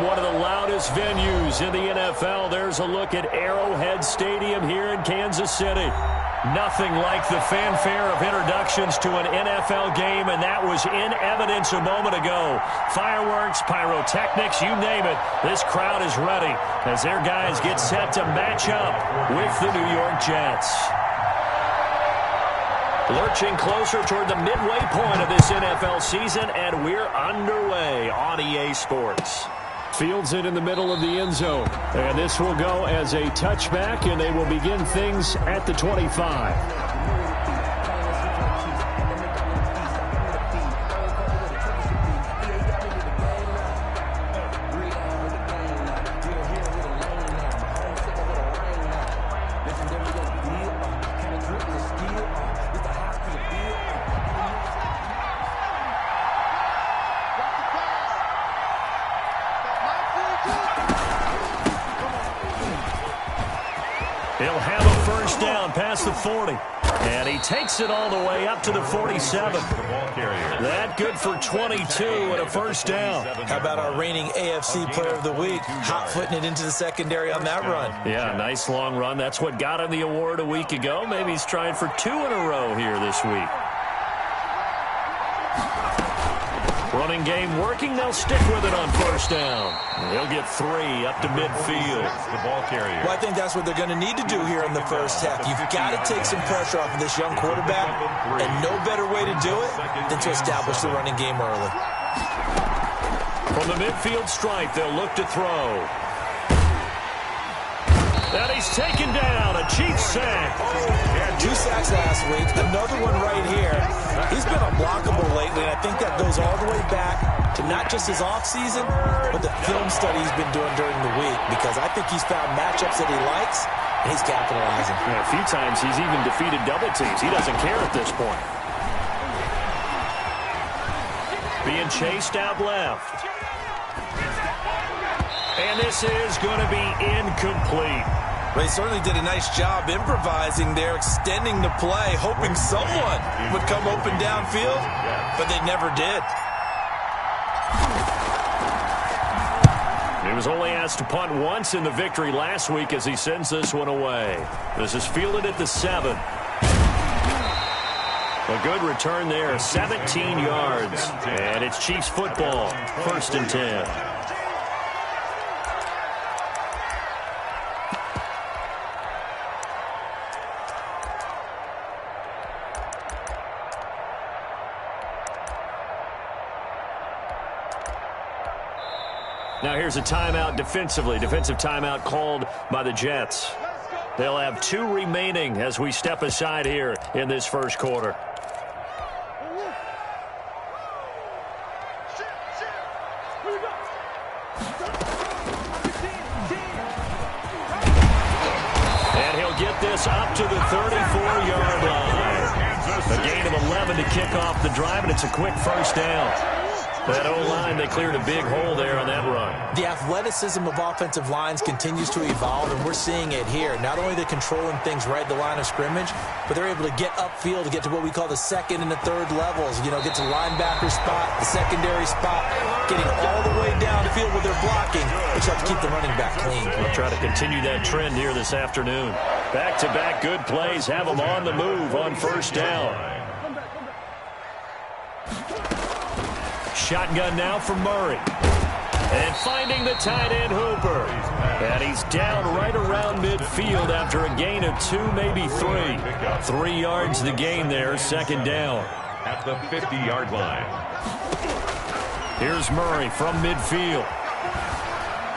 one of the loudest venues in the NFL. There's a look at Arrowhead Stadium here in Kansas City. Nothing like the fanfare of introductions to an NFL game, and that was in evidence a moment ago. Fireworks, pyrotechnics, you name it. This crowd is ready as their guys get set to match up with the New York Jets. Lurching closer toward the midway point of this NFL season, and we're underway on EA Sports. Fields it in the middle of the end zone. And this will go as a touchback, and they will begin things at the 25. He'll have a first down past the 40. And he takes it all the way up to the 47. That good for 22 and a first down. How about our reigning AFC Player of the Week, hot-footing it into the secondary on that run? Yeah, nice long run. That's what got him the award a week ago. Maybe he's trying for 2 in a row here this week. Running game working. They'll stick with it on first down. He'll get 3 up to midfield. The ball carrier. Well, I think that's what they're going to need to do here in the first half. You've got to take some pressure off of this young quarterback, and no better way to do it than to establish the running game early. From the midfield stripe, they'll look to throw. And he's taken down. A cheap sack. 2 sacks last week. Another one right here. He's been unblockable lately, and I think that goes all the way back to not just his offseason, but the film study he's been doing during the week, because I think he's found matchups that he likes, and he's capitalizing. Yeah, a few times he's even defeated double teams. He doesn't care at this point. Being chased out left. And this is going to be incomplete. They certainly did a nice job improvising there, extending the play, hoping someone would come open downfield, but they never did. He was only asked to punt once in the victory last week as he sends this one away. This is fielded at the 7. A good return there, 17 yards. And it's Chiefs football, 1st and 10. Now here's a timeout defensively. Defensive timeout called by the Jets. They'll have 2 remaining as we step aside here in this first quarter. And he'll get this up to the 34-yard line. A gain of 11 to kick off the drive, and it's a quick first down. That O-line, they cleared a big hole there on that run. The athleticism of offensive lines continues to evolve, and we're seeing it here. Not only they're controlling things right at the line of scrimmage, but they're able to get upfield to get to what we call the 2nd and the 3rd levels. You know, get to linebacker spot, the secondary spot, getting all the way down the field with their blocking, but you have to keep the running back clean. We'll try to continue that trend here this afternoon. Back-to-back good plays have them on the move on first down. Shotgun now for Murray. And finding the tight end Hooper. And he's down right around midfield after a gain of 2, maybe 3. 3 yards the gain there, 2nd down. At the 50-yard line. Here's Murray from midfield.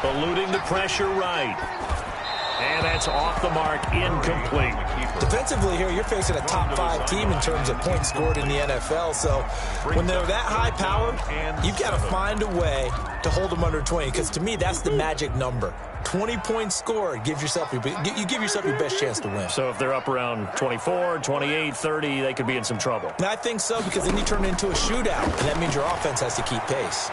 Eluding the pressure right. And that's off the mark, incomplete. Defensively here, you're facing a top 5 team in terms of points scored in the NFL. So when they're that high powered, you've got to find a way to hold them under 20. Because to me, that's the magic number. 20 points scored, you give yourself your best chance to win. So if they're up around 24, 28, 30, they could be in some trouble. And I think so, because then you turn it into a shootout, and that means your offense has to keep pace.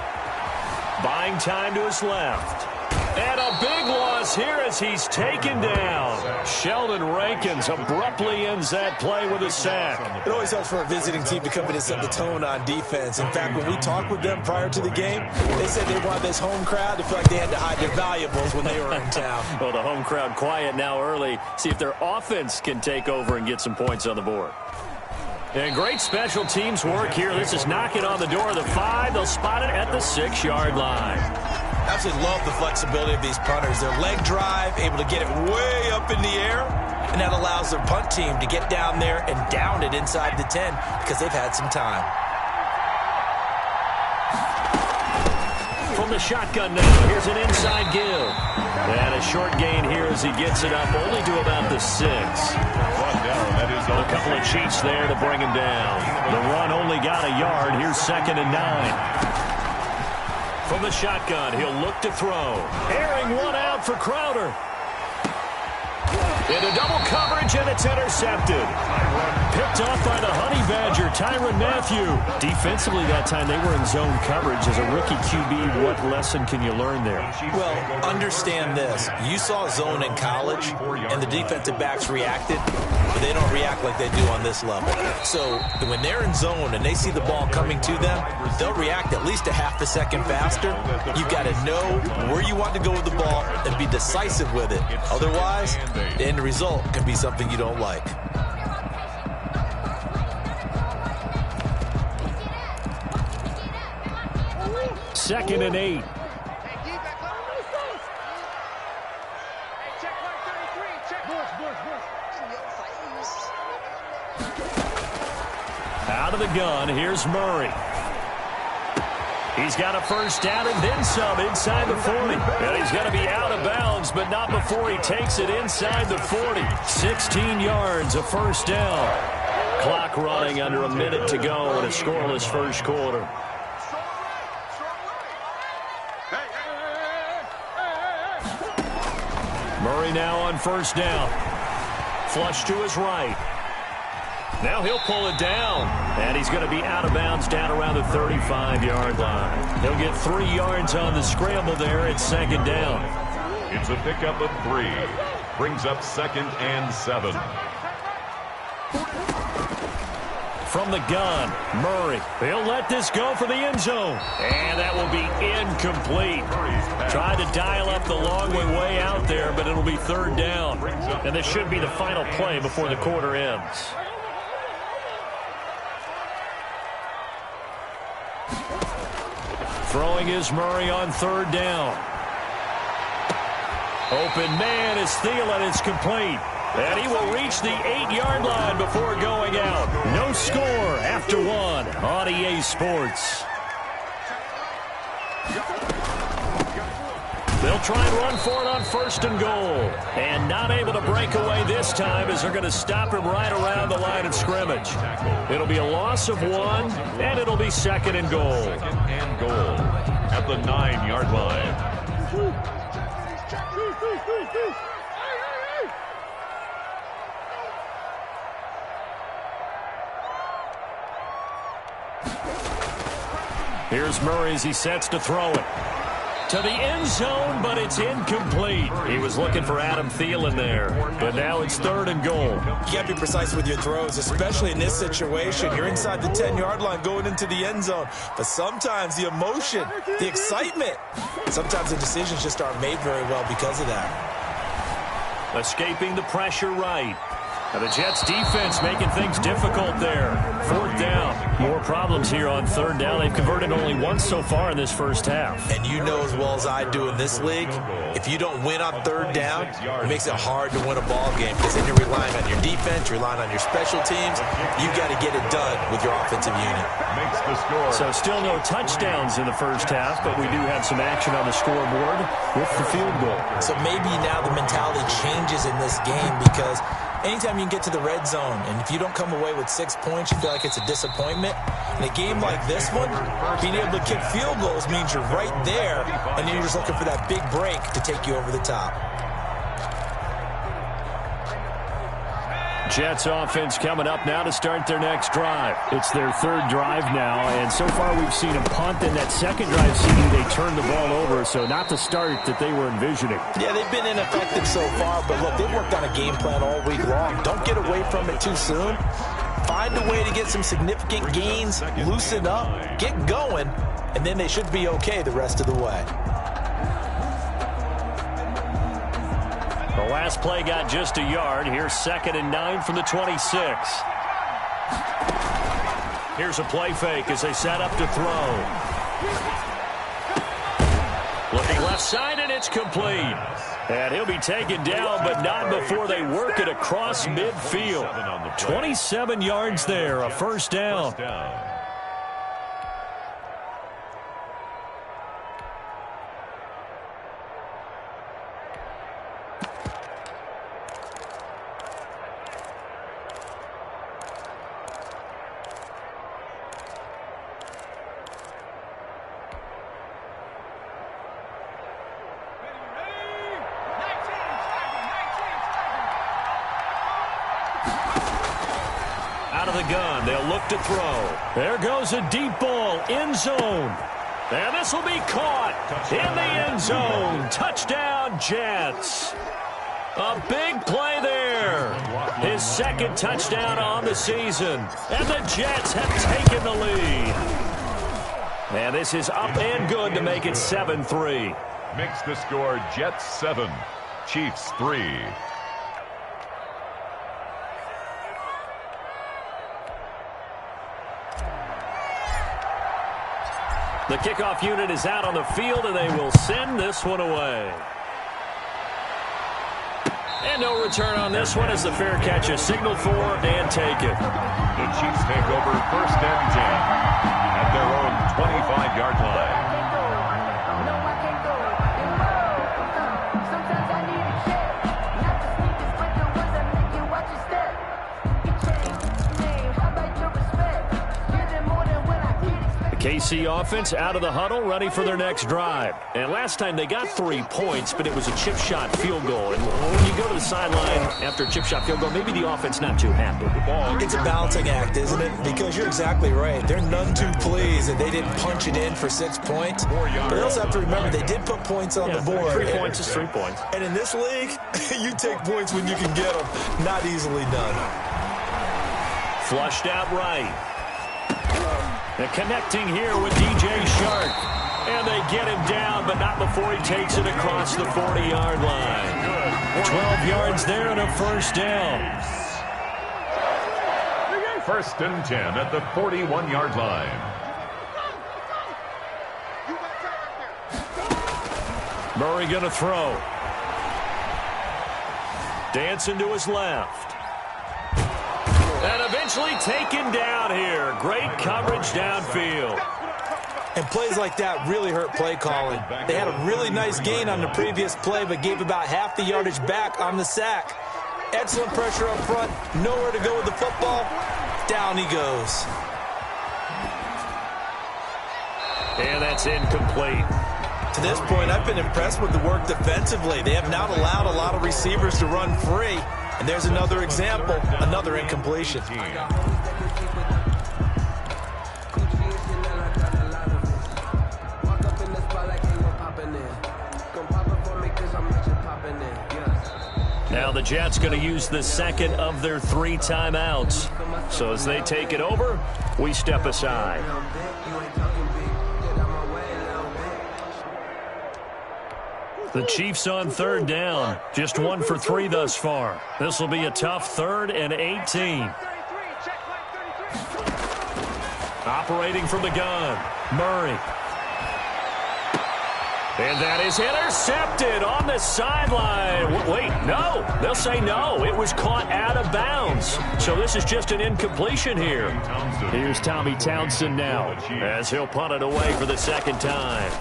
Buying time to his left. And a big loss here as he's taken down. Sheldon Rankins abruptly ends that play with a sack. It always helps for a visiting team to come in and set the tone on defense. In fact, when we talked with them prior to the game, they said they wanted this home crowd to feel like they had to hide their valuables when they were in town. Well, the home crowd quiet now early. See if their offense can take over and get some points on the board. And great special teams work here. This is knocking on the door of the 5. They'll spot it at the 6-yard line. Absolutely love the flexibility of these punters. Their leg drive, able to get it way up in the air, and that allows their punt team to get down there and down it inside the 10 because they've had some time. From the shotgun now, here's an inside give. And a short gain here as he gets it up only to about the 6. A couple of cheats there to bring him down. The run only got a yard. Here's 2nd and 9. From the shotgun, he'll look to throw. Airing one out for Crowder. Into double coverage, and it's intercepted. Picked off by the Honey Badger, Tyrann Mathieu. Defensively that time, they were in zone coverage. As a rookie QB, what lesson can you learn there? Well, understand this. You saw zone in college, and the defensive backs reacted, but they don't react like they do on this level. So when they're in zone and they see the ball coming to them, they'll react at least a half a second faster. You've got to know where you want to go with the ball and be decisive with it. Otherwise, the end result can be something you don't like. Second and 8. Out of the gun, here's Murray. He's got a first down and then some inside the 40. And he's going to be out of bounds, but not before he takes it inside the 40. 16 yards, a first down. Clock running under a minute to go in a scoreless first quarter. Murray now on first down. Flush to his right. Now he'll pull it down, and he's going to be out of bounds down around the 35-yard line. He'll get 3 yards on the scramble there at 2nd down. It's a pickup of 3. Brings up 2nd and 7. From the gun, Murray. He'll let this go for the end zone. And that will be incomplete. Tried to dial up the long way out there, but it'll be 3rd down. And this should be the final play before the quarter ends. Throwing is Murray on 3rd down. Open man is Thielen. It's complete. And he will reach the 8-yard line before going out. No score after 1 on EA Sports. They'll try and run for it on 1st and goal. And not able to break away this time as they're going to stop him right around the line of scrimmage. It'll be a loss of 1, and it'll be 2nd and goal. 2nd and goal at the 9-yard line. Here's Murray as he sets to throw it. To the end zone, but it's incomplete. He was looking for Adam Thielen there, but now it's 3rd and goal. You got to be precise with your throws, especially in this situation. You're inside the 10-yard line going into the end zone, but sometimes the emotion, the excitement, sometimes the decisions just aren't made very well because of that. Escaping the pressure right. And the Jets defense making things difficult there. 4th down. More problems here on 3rd down. They've converted only once so far in this first half. And you know as well as I do in this league, if you don't win on 3rd down, it makes it hard to win a ball game because then you're relying on your defense, you're relying on your special teams. You've got to get it done with your offensive unit. Makes the score. So still no touchdowns in the first half, but we do have some action on the scoreboard with the field goal. So maybe now the mentality changes in this game because anytime you can get to the red zone, and if you don't come away with 6 points, you feel like it's a disappointment. In a game like this one, being able to kick field goals means you're right there, and then you're just looking for that big break to take you over the top. Jets offense coming up now to start their next drive. It's their third drive now, and so far we've seen them punt. In that second drive, CD, they turned the ball over, so not the start that they were envisioning. Yeah, they've been ineffective so far, but look, they've worked on a game plan all week long. Don't get away from it too soon. Find a way to get some significant gains, loosen up, get going, and then they should be okay the rest of the way. The last play got just a yard. Here's 2nd and 9 from the 26. Here's a play fake as they set up to throw. Looking left side, and it's complete. And he'll be taken down, but not before they work it across midfield. 27 yards there, a first down. Out of the gun, they'll look to throw. There goes a deep ball, end zone. And this will be caught in the end zone. Touchdown, Jets. A big play there. His second touchdown on the season. And the Jets have taken the lead. And this is up and good to make it 7-3. Makes the score Jets 7, Chiefs 3. The kickoff unit is out on the field, and they will send this one away. And no return on this one as the fair catch is signaled for and taken. The Chiefs take over 1st and 10 at their own 25-yard line. KC offense out of the huddle, ready for their next drive. And last time they got 3 points, but it was a chip shot field goal. And when you go to the sideline after a chip shot field goal, maybe the offense not too happy. It's a balancing act, isn't it? Because you're exactly right. They're none too pleased that they didn't punch it in for 6 points. But they also have to remember they did put points on the board. 3 points is 3 points. And in this league, you take points when you can get them. Not easily done. Flushed out right. And connecting here with DJ Shark. And they get him down, but not before he takes it across the 40-yard line. 12 yards there and a first down. 1st and 10 at the 41-yard line. Murray going to throw. Dancing to his left. And eventually taken down here. Great coverage downfield. And plays like that really hurt play calling. They had a really nice gain on the previous play, but gave about half the yardage back on the sack. Excellent pressure up front. Nowhere to go with the football. Down he goes. And that's incomplete. To this point, I've been impressed with the work defensively. They have not allowed a lot of receivers to run free. And there's another example, another incompletion. Now the Jets going to use the second of their 3 timeouts. So as they take it over, we step aside. The Chiefs on 3rd down. Just 1 for 3 thus far. This will be a tough 3rd and 18. Operating from the gun, Murray. And that is intercepted on the sideline. Wait, no. They'll say no. It was caught out of bounds. So this is just an incompletion here. Here's Tommy Townsend now as he'll punt it away for the 2nd time.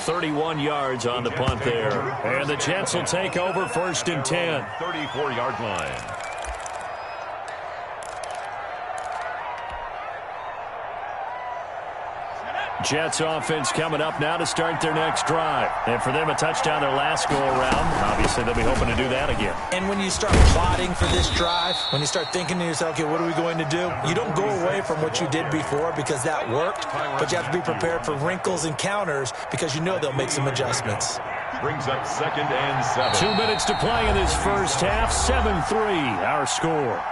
31 yards on the punt there. And the Jets will take over 1st and 10. 34-yard line. Jets offense coming up now to start their next drive. And for them, a touchdown their last go-around. Obviously, they'll be hoping to do that again. And when you start plotting for this drive, when you start thinking to yourself, okay, what are we going to do? You don't go away from what you did before because that worked, but you have to be prepared for wrinkles and counters because you know they'll make some adjustments. Brings up 2nd and 7. 2 minutes to play in this first half. 7-3, our score.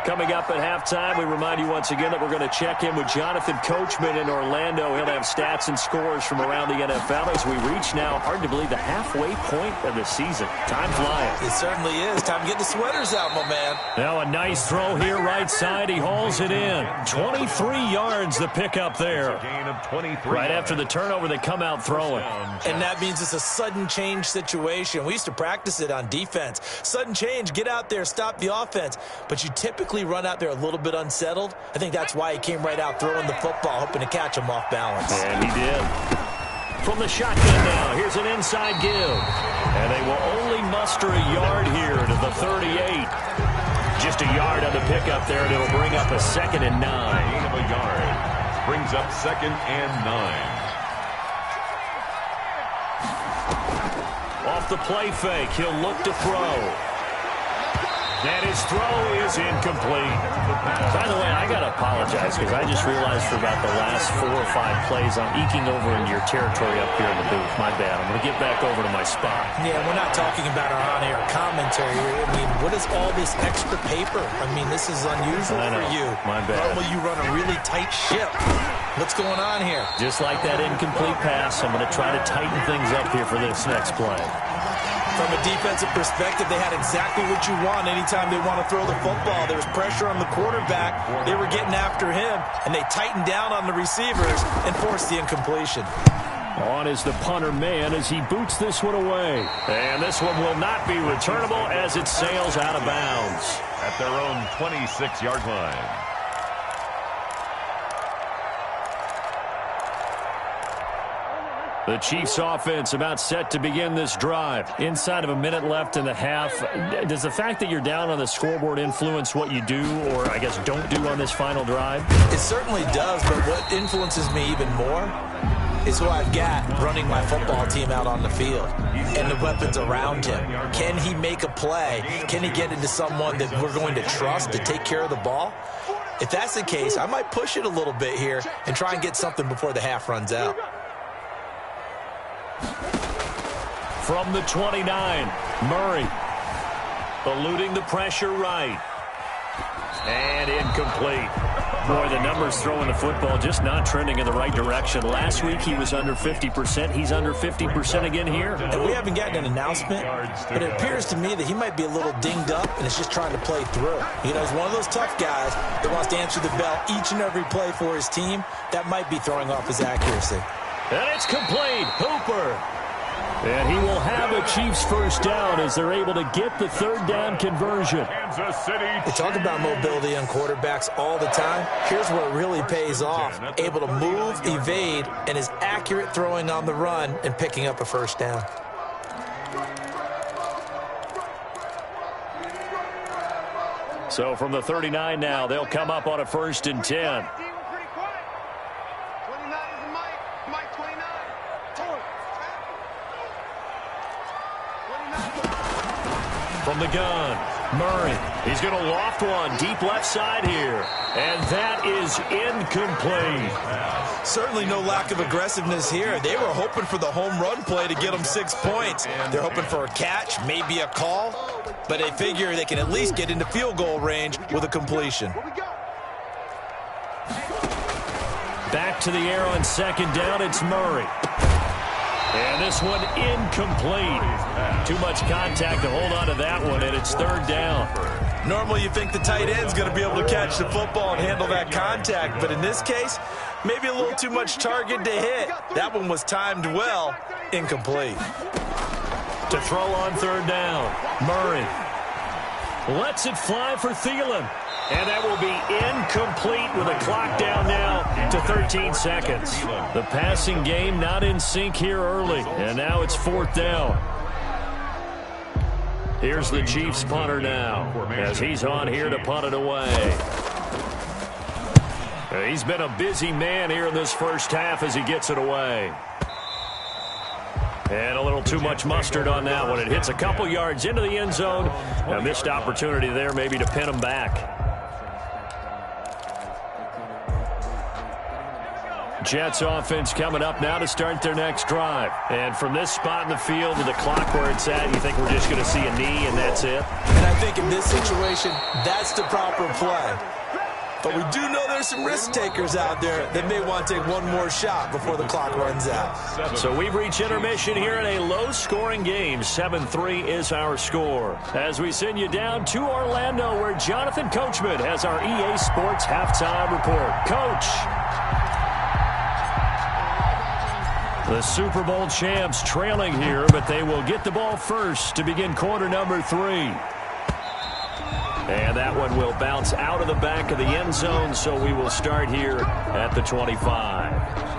Coming up at halftime, we remind you once again that we're going to check in with Jonathan Coachman in Orlando. He'll have stats and scores from around the NFL as we reach now, hard to believe, the halfway point of the season. Time flying. It certainly is. Time to get the sweaters out, my man. Now a nice throw here right side. He hauls it in. 23 yards the pickup there. Gain of 23. Right after the turnover, they come out throwing. And that means it's a sudden change situation. We used to practice it on defense. Sudden change, get out there, stop the offense. But you typically run out there a little bit unsettled. I think that's why he came right out throwing the football, hoping to catch him off balance. And he did. From the shotgun now, here's an inside give. And they will only muster a yard here to the 38. Just a yard on the pickup there, and it'll bring up a 2nd and 9. Gain of a yard. Brings up 2nd and 9. Off the play fake, he'll look to throw. And his throw is incomplete. By the way, I got to apologize because I just realized for about the last 4 or 5 plays I'm eking over into your territory up here in the booth. My bad. I'm going to get back over to my spot. Yeah, we're not talking about our on-air commentary here. I mean, what is all this extra paper? I mean, this is unusual for you. My bad. Normally you run a really tight ship. What's going on here? Just like that incomplete pass, I'm going to try to tighten things up here for this next play. From a defensive perspective, they had exactly what you want anytime they want to throw the football. There was pressure on the quarterback. They were getting after him, and they tightened down on the receivers and forced the incompletion. On is the punter man as he boots this one away. And this one will not be returnable as it sails out of bounds. At their own 26-yard line. The Chiefs offense about set to begin this drive. Inside of a minute left in the half. Does the fact that you're down on the scoreboard influence what you do or, I guess, don't do on this final drive? It certainly does, but what influences me even more is who I've got running my football team out on the field and the weapons around him. Can he make a play? Can he get into someone that we're going to trust to take care of the ball? If that's the case, I might push it a little bit here and try and get something before the half runs out. From the 29, Murray eluding the pressure right. And incomplete. Boy, the numbers throwing the football just not trending in the right direction. Last week he was under 50%. He's under 50% again here. And we haven't gotten an announcement, but it appears to me that he might be a little dinged up and is just trying to play through. You know, he's one of those tough guys that wants to answer the bell each and every play for his team. That might be throwing off his accuracy. And it's complete. Hooper. And he will have a Chiefs first down as they're able to get the 3rd down conversion. Kansas City. They talk about mobility on quarterbacks all the time. Here's where it really pays off. Able to move, evade, and is accurate throwing on the run and picking up a first down. So from the 39 now, they'll come up on a 1st and 10. From the gun, Murray. He's going to loft one deep left side here. And that is incomplete. Certainly no lack of aggressiveness here. They were hoping for the home run play to get them 6 points. They're hoping for a catch, maybe a call, but they figure they can at least get into field goal range with a completion. Back to the air on 2nd down, it's Murray. And this one incomplete. Too much contact to hold on to that one, and it's 3rd down. Normally you think the tight end's going to be able to catch the football and handle that contact, but in this case, maybe a little too much target to hit. That one was timed well, incomplete. To throw on 3rd down, Murray. Lets it fly for Thielen. And that will be incomplete with a clock down now to 13 seconds. The passing game not in sync here early. And now it's 4th down. Here's the Chiefs punter now as he's on here to punt it away. He's been a busy man here in this first half as he gets it away. And a little too much mustard on that one. It hits a couple yards into the end zone. A missed opportunity there maybe to pin him back. Jets offense coming up now to start their next drive. And from this spot in the field to the clock where it's at, you think we're just going to see a knee and that's it? And I think in this situation, that's the proper play. But we do know there's some risk takers out there that may want to take one more shot before the clock runs out. So we've reached intermission here in a low-scoring game. 7-3 is our score. As we send you down to Orlando where Jonathan Coachman has our EA Sports halftime report. Coach. The Super Bowl champs trailing here, but they will get the ball first to begin quarter number 3. And that one will bounce out of the back of the end zone, so we will start here at the 25.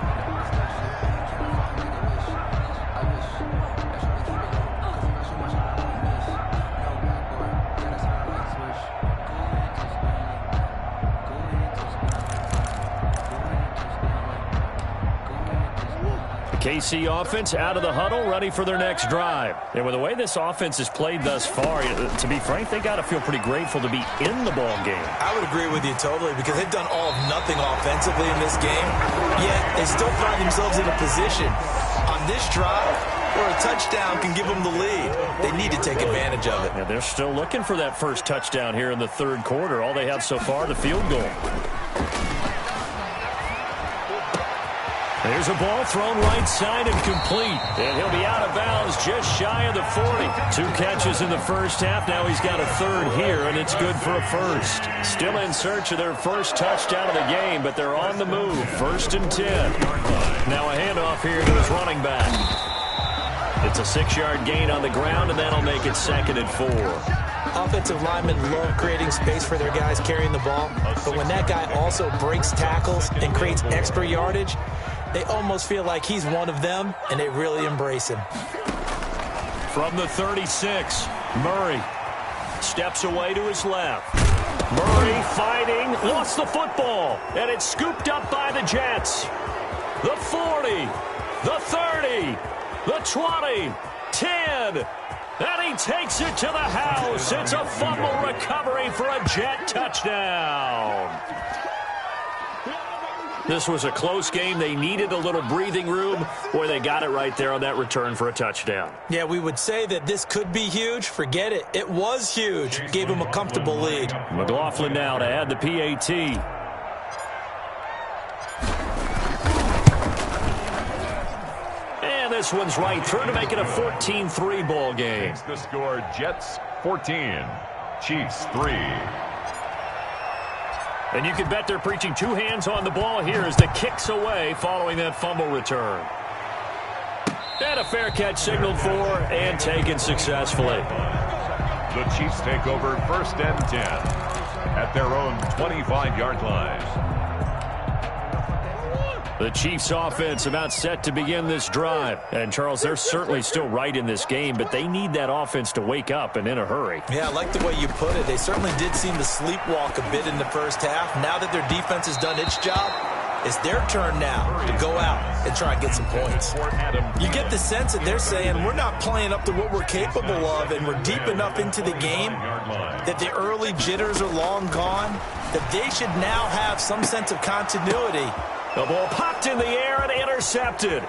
KC offense out of the huddle, ready for their next drive. And with the way this offense has played thus far, to be frank, they got to feel pretty grateful to be in the ball game. I would agree with you totally because they've done all of nothing offensively in this game, yet they still find themselves in a position on this drive where a touchdown can give them the lead. They need to take advantage of it. Yeah, they're still looking for that first touchdown here in the third quarter. All they have so far, the field goal. There's a ball thrown right side and complete. And he'll be out of bounds just shy of the 40. 2 catches in the first half. Now he's got a third here, and it's good for a first. Still in search of their first touchdown of the game, but they're on the move. 1st and 10. Now a handoff here to his running back. It's a 6-yard gain on the ground, and that'll make it 2nd and 4. Offensive linemen love creating space for their guys carrying the ball, but when that guy also breaks tackles and creates extra yardage, they almost feel like he's one of them, and they really embrace him. From the 36, Murray steps away to his left. Murray fighting, lost the football, and it's scooped up by the Jets. The 40, the 30, the 20, 10, and he takes it to the house. It's a fumble recovery for a Jet touchdown. This was a close game. They needed a little breathing room. Boy, they got it right there on that return for a touchdown. Yeah, we would say that this could be huge. Forget it. It was huge. Gave him a comfortable lead. McLaughlin now to add the PAT. And this one's right through to make it a 14-3 ball game. Makes the score Jets 14, Chiefs 3. And you can bet they're preaching 2 hands on the ball here as the kick's away following that fumble return. And a fair catch signaled for and taken successfully. The Chiefs take over 1st and 10 at their own 25-yard line. The Chiefs offense about set to begin this drive. And, Charles, they're certainly still right in this game, but they need that offense to wake up and in a hurry. Yeah, I like the way you put it. They certainly did seem to sleepwalk a bit in the first half. Now that their defense has done its job, it's their turn now to go out and try and get some points. You get the sense that they're saying we're not playing up to what we're capable of, and we're deep enough into the game that the early jitters are long gone, that they should now have some sense of continuity. The ball popped in the air and intercepted.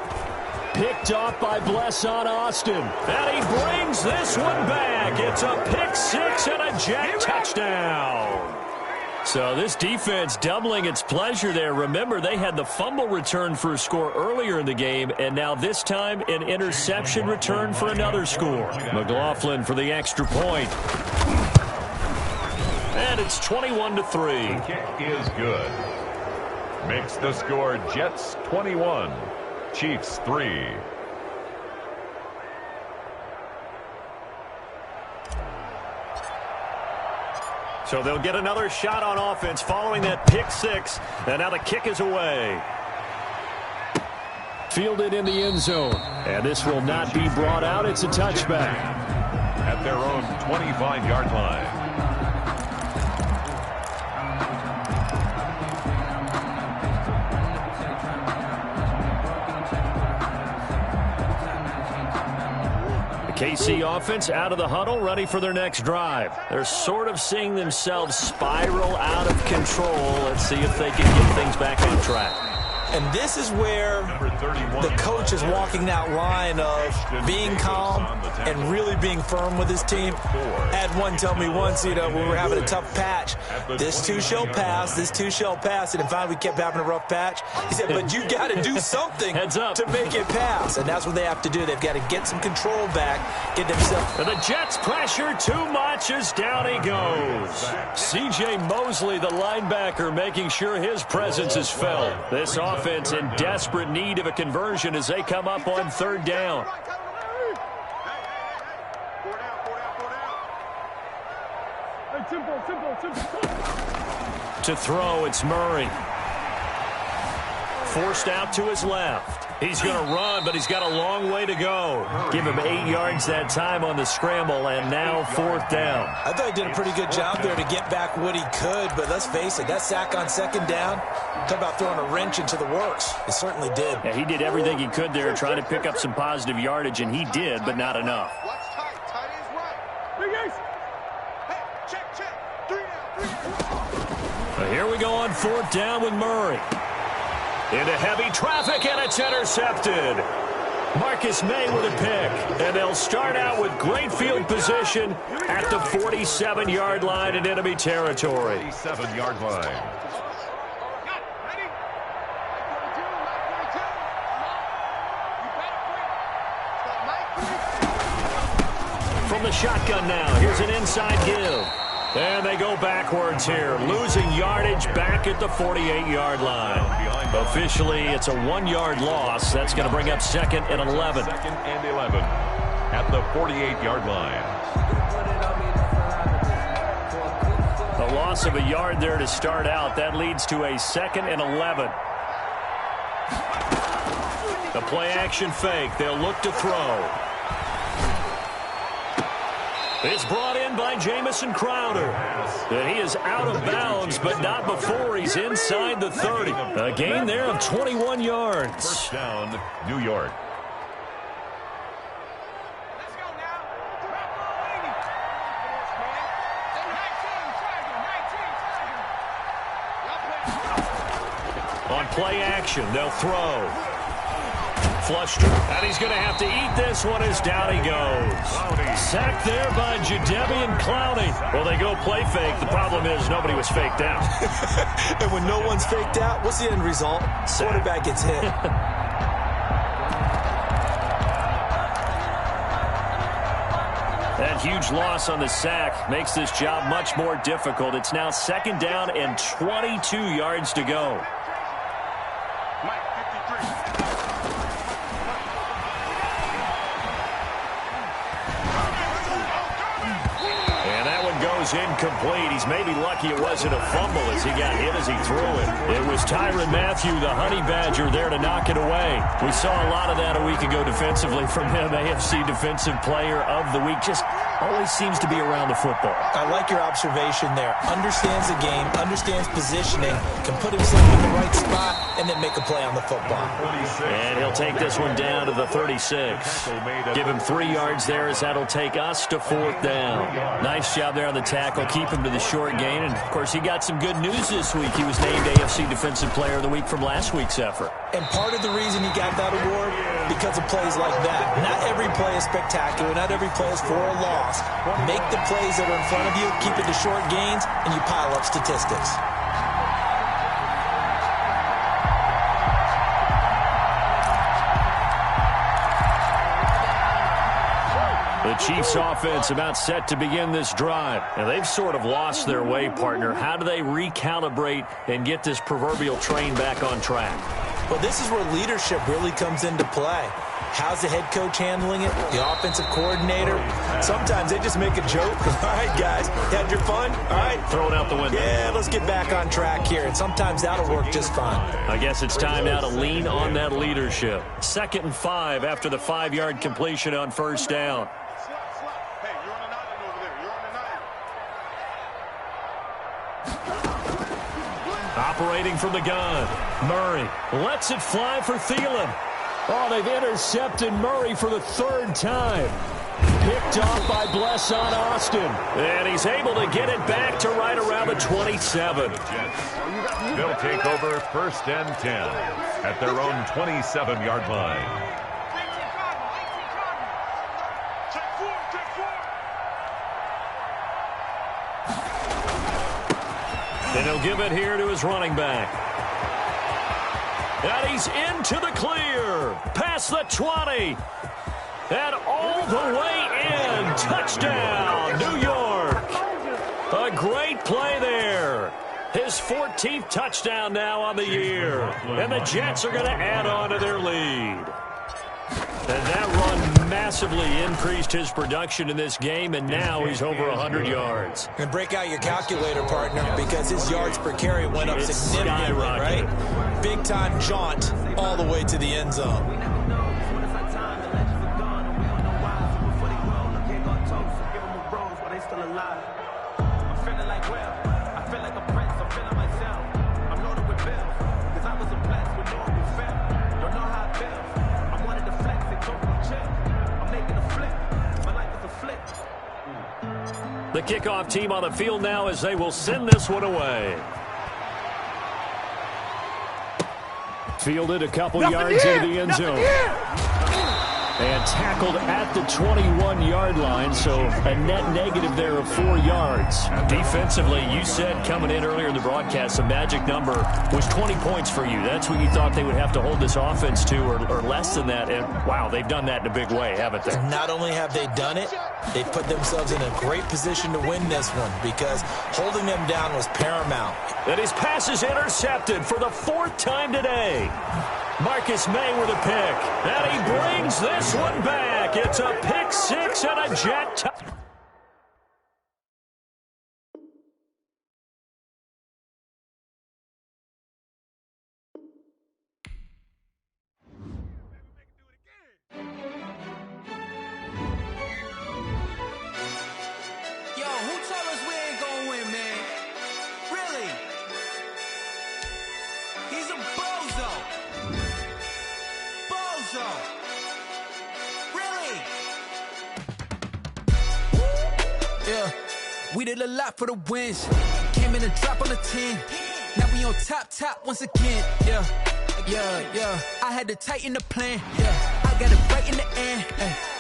Picked off by Blesson Austin. And he brings this one back. It's a pick 6 and a Jet touchdown. So this defense doubling its pleasure there. Remember, they had the fumble return for a score earlier in the game, and now this time an interception return for another score. McLaughlin for the extra point. And it's 21-3. The kick is good. Makes the score Jets 21, Chiefs 3. So they'll get another shot on offense following that pick six. And now the kick is away. Fielded in the end zone. And this will not be brought out. It's a touchback. At their own 25-yard line. KC offense out of the huddle, ready for their next drive. They're sort of seeing themselves spiral out of control. Let's see if they can get things back on track. And this is where the coach is walking that line of being calm and really being firm with his team. I had one tell me once, when we were having a tough patch, this too shall pass, this too shall pass. And finally we kept having a rough patch. He said, but you got to do something to make it pass. And that's what they have to do. They've got to get some control back, get themselves. And the Jets pressure too much as down he goes. C.J. Mosley, the linebacker, making sure his presence is felt. This offense in desperate need of a conversion as they come up on third down. To throw, it's Murray. Forced out to his left. He's going to run, but he's got a long way to go. Give him 8 yards that time on the scramble, and now fourth down. I thought he did a pretty good job there to get back what he could, but let's face it, that sack on second down, talk about throwing a wrench into the works. It certainly did. Yeah, he did everything he could there trying to pick up some positive yardage, and he did, but not enough. Here we go on fourth down with Murray. Into heavy traffic, and it's intercepted. Marcus May with a pick. And they'll start out with great field position at the 47-yard line in enemy territory. 47-yard line. From the shotgun now, here's an inside give. And they go backwards here, losing yardage back at the 48-yard line. Officially, it's a 1-yard loss. That's going to bring up second and 11. Second and 11 at the 48-yard line. A loss of a yard there to start out. That leads to a second and 11. The play-action fake. They'll look to throw. It's brought in by Jamison Crowder. And he is out of bounds, but not before he's inside the 30. A gain there of 21 yards. First down, New York. On play action, they'll throw. Flushed, and he's going to have to eat this one as down he goes. Sacked there by Jadeveon Clowney. Well, they go play fake. The problem is nobody was faked out. And when no one's faked out, what's the end result? Quarterback gets hit. That huge loss on the sack makes this job much more difficult. It's now second down and 22 yards to go. Incomplete. He's maybe lucky it wasn't a fumble as he got hit as he threw it. It was Tyrann Mathieu, the Honey Badger, there to knock it away. We saw a lot of that a week ago defensively from him. AFC Defensive Player of the Week. Just always seems to be around the football. I like your observation there. Understands the game, understands positioning, can put himself in the right spot, and then make a play on the football. And he'll take this one down to the 36. Give him 3 yards there as that'll take us to fourth down. Nice job there on the tackle. Keep him to the short gain. And, of course, he got some good news this week. He was named AFC Defensive Player of the Week from last week's effort. And part of the reason he got that award, because of plays like that. Not every play is spectacular. Not every play is for a loss. Make the plays that are in front of you, keep it to short gains, and you pile up statistics. The Chiefs offense about set to begin this drive. And they've sort of lost their way, partner. How do they recalibrate and get this proverbial train back on track? Well, this is where leadership really comes into play. How's the head coach handling it? The offensive coordinator? Sometimes they just make a joke. All right, guys, had your fun? All right. Throw it out the window. Yeah, let's get back on track here. And sometimes that'll work just fine. I guess it's time now to lean on that leadership. 2nd and 5 after the 5-yard completion on first down. Operating from the gun. Murray lets it fly for Thielen. Oh, they've intercepted Murray for the 3rd time. Picked off by Blesson Austin. And he's able to get it back to right around the 27. They'll take over 1st and 10 at their own 27-yard line. And he'll give it here to his running back. And he's into the clear. Past the 20. And all the way in. Touchdown, New York. A great play there. His 14th touchdown now on the year. And the Jets are going to add on to their lead. And that run massively increased his production in this game, and now he's over 100 yards. And break out your calculator, partner, because his yards per carry went up significantly, right? Big-time jaunt all the way to the end zone. The kickoff team on the field now as they will send this one away. Fielded a couple yards into the end zone. And tackled at the 21-yard line, so a net negative there of 4 yards. Defensively, you said coming in earlier in the broadcast, the magic number was 20 points for you. That's what you thought they would have to hold this offense to, or less than that. And, wow, they've done that in a big way, haven't they? Not only have they done it, they put themselves in a great position to win this one because holding them down was paramount. And his pass is intercepted for the 4th time today. Marcus May with a pick. And he brings this one back. It's a pick 6 and a Jet touchdown. We did a lot for the wins. Came in and drop on the 10. Now we on top once again. Yeah. I had to tighten the plan. Yeah. I got it right in the end.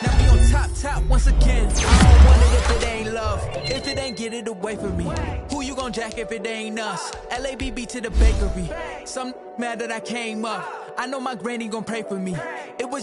Now we on top once again. I don't want it if it ain't love. If it ain't, get it away from me. Who you gon' jack if it ain't us? LABB to the bakery. Some mad that I came up. I know my granny gon' pray for me. It was just